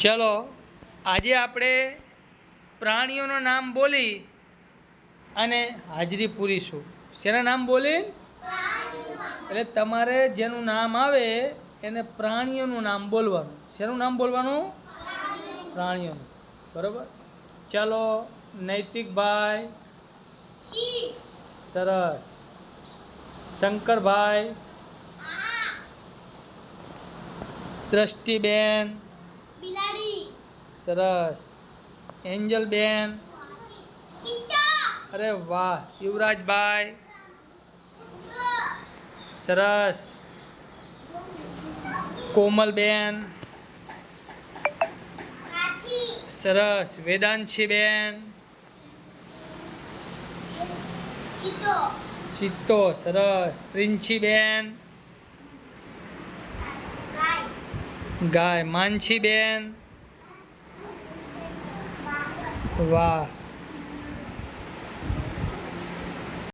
चलो आज આપણે પ્રાણીઓનું નામ બોલી અને હાજરી પૂરીશું। શેના નામ બોલી? એટલે તમારે જેનું નામ આવે એને પ્રાણીઓનું નામ બોલવાનું। શેનું નામ બોલવાનું? પ્રાણીઓનું। બરાબર। ચાલો નૈતિકભાઈ, સરસ। શંકરભાઈ, દ્રષ્ટિબેન, સરસ। એન્જલબેન, अरे वाह। युवराजभाई, सरस। कोमलबेन, सरस। वेदांशीबेन, चित्तो, सरस। प्रिंशीबेन, गाय। मानसीबेन, वाह।